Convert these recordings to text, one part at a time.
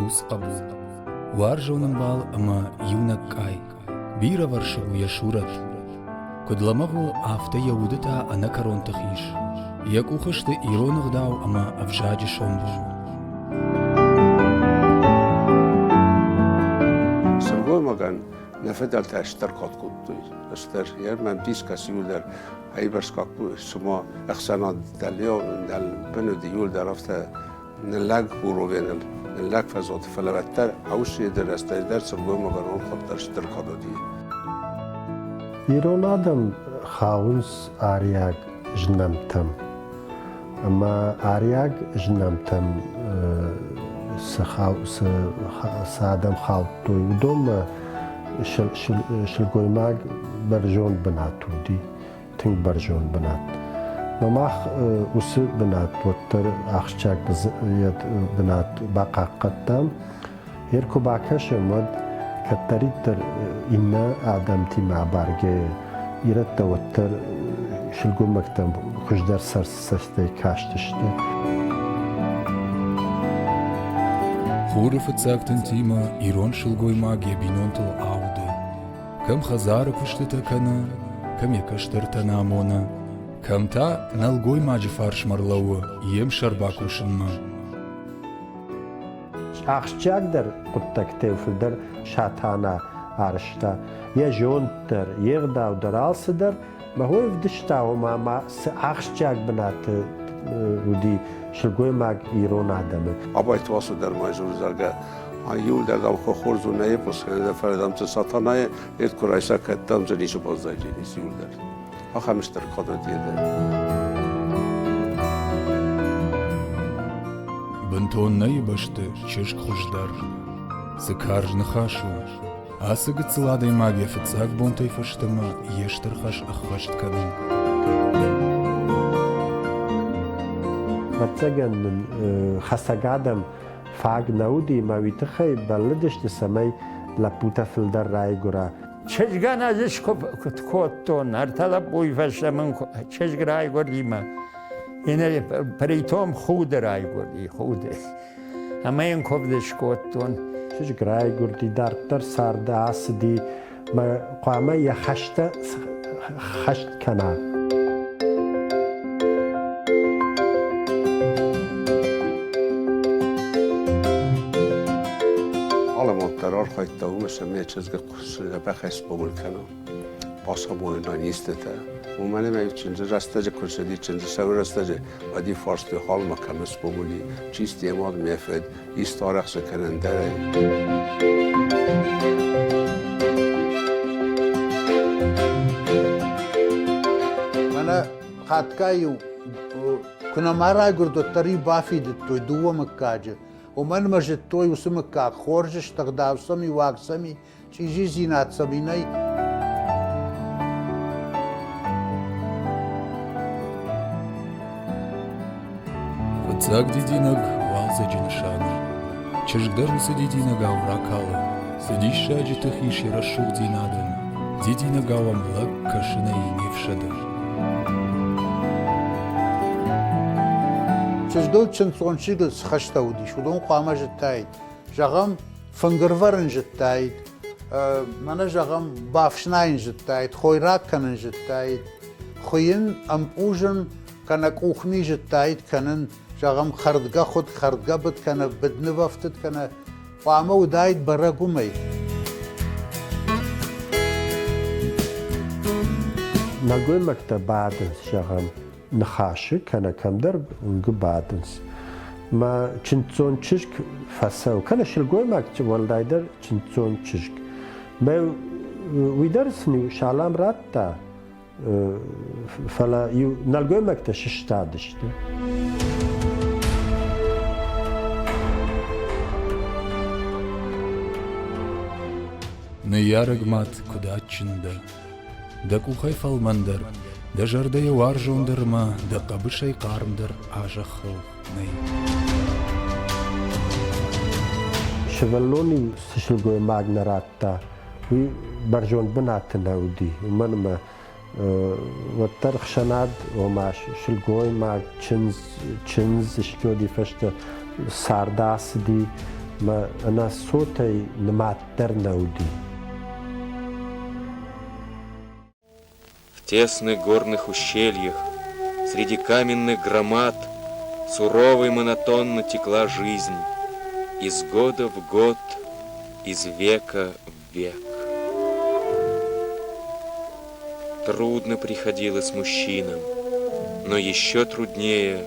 دوس قبو وارجون بال أما يونك كاي بيرا ورشو يشورت كد لمغو آفتا يودتا أنا كرون تخيش يكو خشت إيرون غداو أما أفجاج شوندو سرگو مگن نفدال تا اشترکات کودوی اشتر یر من بیس کسی یول در ای برسکاک شما اخسانات دلیو دل بنو دیول در افته نلگ برو بینل نلگ فزات فلوتر اوشی در استای در سرگو مگن اون خود در اشترکات دی. ایران آدم خاونس آریاگ جنمتم اما آریاگ جنمتم سادم خالد توی دوم شلگوی ماگ برجون بناتو دی تنگ برجون بنات مماخ وس بنات وتر آخشاک بنات باقا قدام هرکو باکش مد كتري تر إن آدم تيما بارجة يرد وتر شلقو مكتب خوش در سر سشته كاشتشته. خورفت ساكتن تيما إيران شلقوي ماجي بينونتو عودة كم خزارة كشتتا كنا كم يكشتر تنامونا كم تا نلقوي ماجي فارش مرلوه يم شرباكوشن ما آخشاک در قطعه تیفل در شاتانا آرشتا یا جون در یغدا و در آلس در ما هو فدشتا و ما آخشاک بنات ودی شلگوی ماگ ایران آدمه. آبای تواسو در ماجور زرگه یول در دام خورز و نه پسکنه در فردام تو ساتانای ایت کرایسا کدام زنیشو بازداری نیست یول در. آخرش در کادر دیده. بنتون نيبشت چشك خوشدار سكارج نخاشو آسگ تسلادي ماگي فتساق بونتي فشتما يشتر خش أخشت كدن متسجن خسقادم فاق نودي ما ويتخي بلدش تسمي لابوتا فلدر راي گورا چشگان ازش کتون هر طلب بوی فشتمن چشگ راي گوردی ما اینه پریتوم خود رای گردی خوده همه این کبدش کتون چش رای گردی در سرده آسدی ما قامه یا خشت کنه حالا منطقه خواهید دومش همه چیزگه بخش بمول کنه باسا بوینا نیسته تا مومنه می چنجه رستجه کنشدی چنجه شو رستجه و دی فارستی حال مکمس بمولی چیستی اماد میفد ایست تاریخ سکنن داره من خاتکایو کنه مرا گردو تری بافی توی دو مکاجه و من مجد توی وسم مکا خورجش تقداو سمی واق سمی چیزی زینات سبینای فتساق ديدينك والزجي نشانر چشك درس ديدينك او راكالا سديش شاجي تخيش يرشوك دينادن ديدينك او املك كشني نفشدر چشدول چند سونشيگل سخشتاودي شودون قامه جتايد جغم فنگرورن جتايد من جغم بافشناين جتايد خويرات كنن جتايد خوين ام اوجن كنك اوخني جتايد كنن جغم خردگاه خود خردگاه بد کنه بدنه وفتد کنه قامه و داید برا گومی نگوی مکتب بعدنس جغم نخاشه کنه کم در اونگو بعدنس ما چنتون چشک فساو کنه شلگوی مکتب والدای در چنتون چشک ما ویدرسنی شالام رات تا فلا نلگوی مکتب ششتا دشته نيارق مات كداتشندا داكو خيف المندر دا جردي وارجوندر ما دا قبشي قارمدر آجخو ني شغلوني سشلقوي ماغنا راتا وي برجون بناتنا ودي من ما وترخ شناد وما شلقوي ماغ چنز شكودي فشت سارداس دي ما أنا صوتي نماتر نودي. В тесных горных ущельях, среди каменных громад, сурово и монотонно текла жизнь, из года в год, из века в век. Трудно приходилось мужчинам, но еще труднее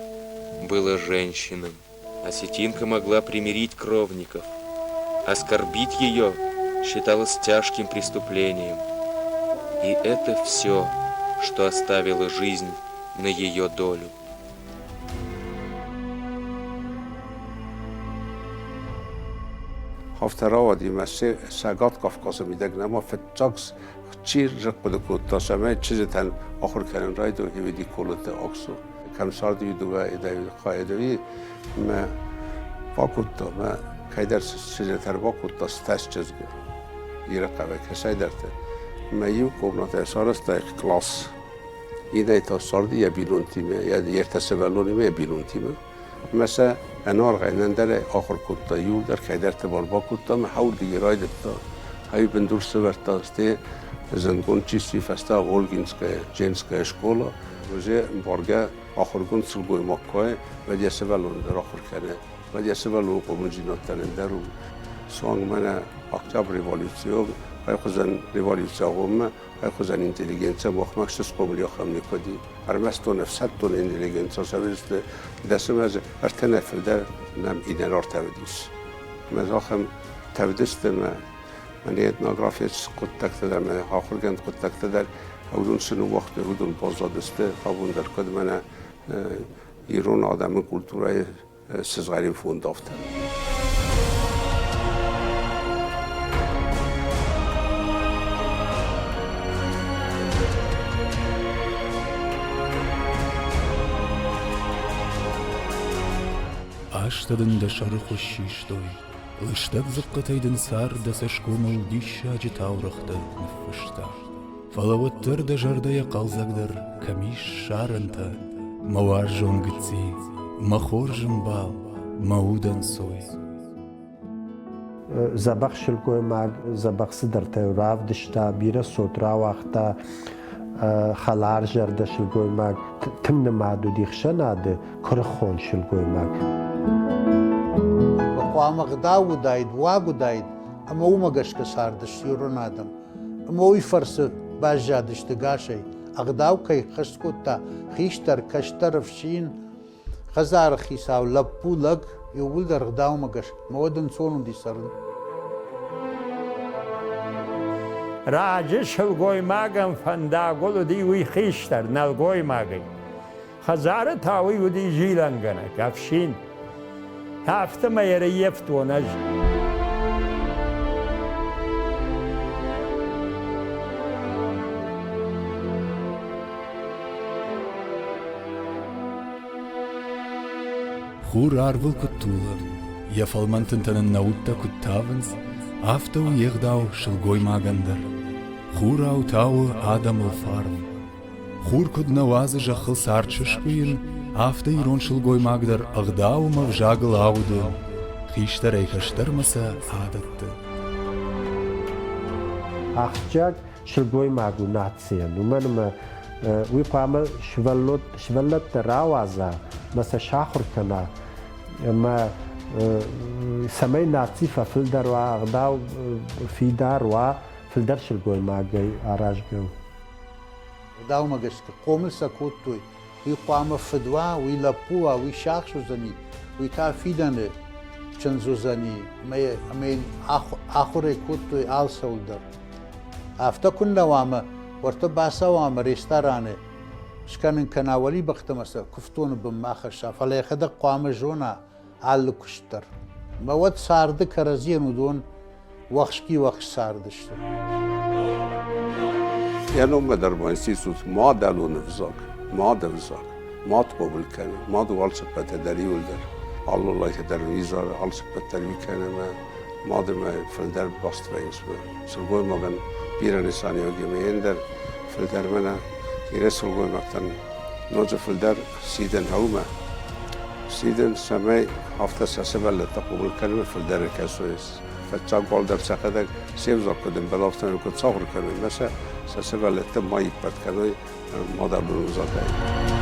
было женщинам. Осетинка могла примирить кровников. Оскорбить ее считалось тяжким преступлением. И это все, что оставила жизнь на ее долю. Haftara dime sagat Kafkas'a midagna ma fetjags چیر جک بده کود تا شما چیزی تن آخر کردن رای دو که بدی کلت آکسو کم سال دیوی دو ایدای قایدوی ما باکود تا ما کایدر چیزی تر باکود تا ستاش چیزگه یه رقبه کسای درته ما یو کوبنات اشارست تا کلاس ایدای تا سال دی یا بیرون تیمه یا یه تسبلونی می بیرون تیمه مثلا انار غینن در آخر کود تا یو در کایدر تبار باکود تا ما حول دیگه رای دتا هایی بندور سورتا استه Zangončistí festa Volginské ženská škola, že Borga آخرگون سلگوی مکای و دیگه ولون در آخر کنه و دیگه ولون قومجینات ترندرو سوانگ من اکتبر ریوالیوسیون های خزن ریوالیوسیون های خزن اینتلیجنس مخمکش قوملی آخم نکدی ارمستون نفست تون اینتلیجنس سویست دستم از ارتنفر در نم اینرار تودیس مزاخم تودیستم من یه نگرافیش قطعه در من آخرگند قطعه در اولون سنو وقت اولون بازداشته خوابون در کد من ایران آدم کلتورای سزگاری فوند داشتم. Аштадын да шарых ущиштой. Лыштак зыққытайдың сар да сашкомыл дища житаурықты нүфішта. Фалаваттар да жардая қалзагдар камиш шарынта. Мауар жон гітси, махор жымбал, маудан сой. زبخ شلگوی مگ زبخ سدرته و راف دشتا بیره سوترا وقتا خلار جرده شلگوی مگ تم نمادو دیخشه ناده کر خون شلگوی مگ بقوام غداو داید واگو داید اما او مگش کسار دشتیرو نادم اما اوی فرس باز جادشت گاشی اغداو که خشتکو تا خیشتر کشتر فشین خزار خیساو لپو لگ یول در غداو مگش مودن سونو دی سرد راجع شلگوی ماگم فنداگولو دی وی خیشتر نلگوی ماگی خزار تاوی و دی جیلنگنه کفشین هفته ما یره یفتو نج Хur arvel kuttula, ja falmantantanen nautta kuttavens, aftau jegdau shilgoi magandar. Хur au tau adamul farv. Хur kud nawaze jachel sarchishkuin, afta iron shilgoi magdar agdau mavjagal audu. Khishtar eikashtar masa adatte. اخجاگ شلگوی مگو ناتسیه نومن ما وی پامه شولت راوازه مثل شاخر کنه ما سمی ناتسی فلدر و اغداو فیدار و فلدر شلگوی مگی آراج گو غداو مگش که قومل سکوت توی وی قوام فدوا وی لپوا وی شاخ زنی وی تا فیدنه چند زنی امین آخر کوت توی آل سولدر افتا کن نوامه ورته باسا وامه ریستارانه شکنن کناولی بختمسه کفتون بماخر شافله خدا قوام جونا آل کشتر مواد سارده کرزین ودون وخشکی وخش ساردشتر یعنی ما در مایسی سوت ما دلو نفزاک ما دفزاک ما تقبل کنه ما دوال سپت دریول در الله که در ویزار آل سپت دریول کنه ما در ما فلدر باست وینس سلگوی مگن بیرن نسانی و گیمین در فلدر منا یه سلگوی مگتن نوز فلدر سیدن هاوما سیدن سمی هفته سه ولت قبول کنیم فلدر کسویس فچا گل در سخته سیوزا کدیم بلافتن کد صغر کنیم مثلا سه ولت مایی پد کنیم مادر بروزاده